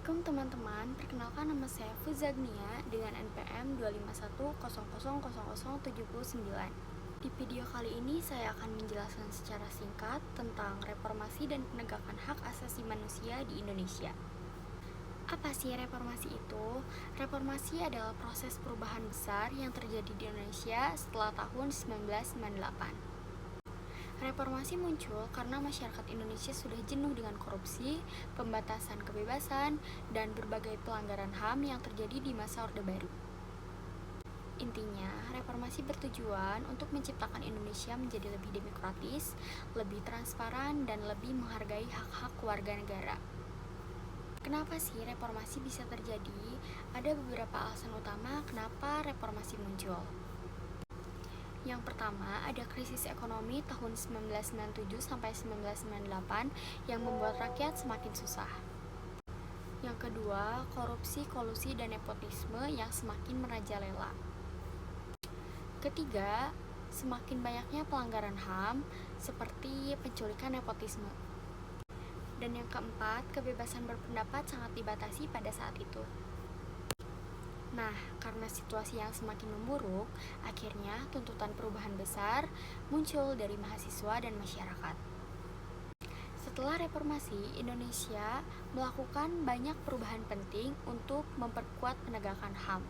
Assalamualaikum teman-teman, perkenalkan nama saya Fuzagnia dengan NPM 251000079. Di video kali ini saya akan menjelaskan secara singkat tentang reformasi dan penegakan hak asasi manusia di Indonesia. Apa sih reformasi itu? Reformasi adalah proses perubahan besar yang terjadi di Indonesia setelah tahun 1998. Reformasi muncul karena masyarakat Indonesia sudah jenuh dengan korupsi, pembatasan kebebasan, dan berbagai pelanggaran HAM yang terjadi di masa Orde Baru. Intinya, reformasi bertujuan untuk menciptakan Indonesia menjadi lebih demokratis, lebih transparan, dan lebih menghargai hak-hak warga negara. Kenapa sih reformasi bisa terjadi? Ada beberapa alasan utama kenapa reformasi muncul. Yang pertama, ada krisis ekonomi tahun 1997 sampai 1998 yang membuat rakyat semakin susah. Yang kedua, korupsi, kolusi, dan nepotisme yang semakin merajalela. Ketiga, semakin banyaknya pelanggaran HAM seperti penculikan nepotisme. Dan yang keempat, kebebasan berpendapat sangat dibatasi pada saat itu. Nah, karena situasi yang semakin memburuk, akhirnya tuntutan perubahan besar muncul dari mahasiswa dan masyarakat. Setelah reformasi, Indonesia melakukan banyak perubahan penting untuk memperkuat penegakan HAM.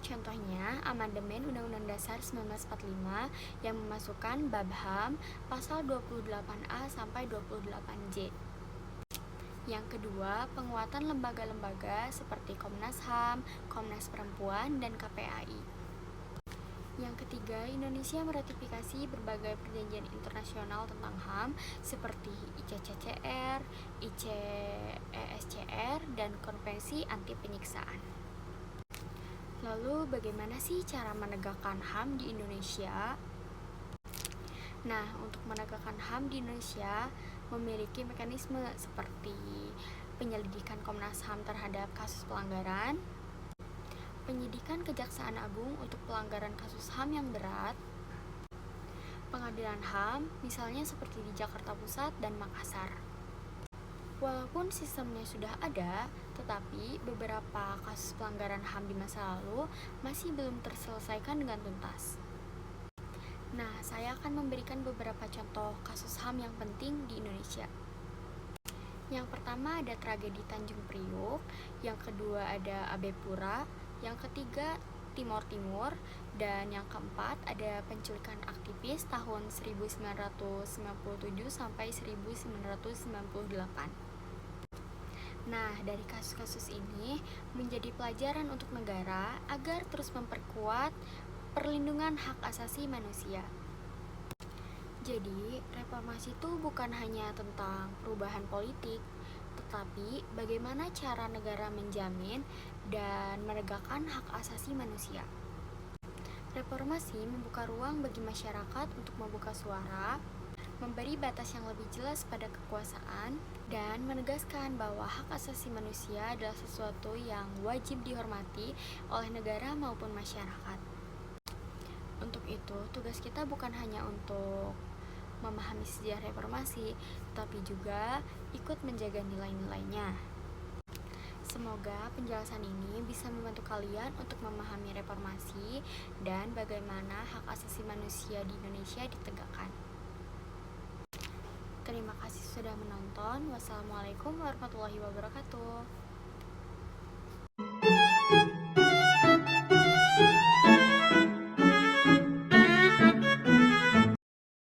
Contohnya, amandemen Undang-Undang Dasar 1945 yang memasukkan bab HAM pasal 28A sampai 28J. Yang kedua, penguatan lembaga-lembaga seperti Komnas HAM, Komnas Perempuan, dan KPAI. Yang ketiga, Indonesia meratifikasi berbagai perjanjian internasional tentang HAM seperti ICCPR, ICESCR, dan Konvensi Anti Penyiksaan. Lalu, bagaimana sih cara menegakkan HAM di Indonesia? Nah, untuk menegakkan HAM di Indonesia memiliki mekanisme seperti penyelidikan Komnas HAM terhadap kasus pelanggaran, penyidikan Kejaksaan Agung untuk pelanggaran kasus HAM yang berat, pengadilan HAM misalnya seperti di Jakarta Pusat dan Makassar. Walaupun sistemnya sudah ada, tetapi beberapa kasus pelanggaran HAM di masa lalu masih belum terselesaikan dengan tuntas. Nah, saya akan memberikan beberapa contoh kasus HAM yang penting di Indonesia. Yang pertama ada tragedi Tanjung Priuk, yang kedua ada Abe Pura, yang ketiga Timor Timur, dan yang keempat ada penculikan aktivis tahun 1997 sampai 1998. Nah, dari kasus-kasus ini menjadi pelajaran untuk negara agar terus memperkuat perlindungan hak asasi manusia. Jadi, reformasi itu bukan hanya tentang perubahan politik, tetapi bagaimana cara negara menjamin dan menegakkan hak asasi manusia. Reformasi membuka ruang bagi masyarakat untuk membuka suara, memberi batas yang lebih jelas pada kekuasaan, dan menegaskan bahwa hak asasi manusia adalah sesuatu yang wajib dihormati oleh negara maupun masyarakat. Untuk itu, tugas kita bukan hanya untuk memahami sejarah reformasi, tapi juga ikut menjaga nilai-nilainya. Semoga penjelasan ini bisa membantu kalian untuk memahami reformasi dan bagaimana hak asasi manusia di Indonesia ditegakkan. Terima kasih sudah menonton. Wassalamualaikum warahmatullahi wabarakatuh.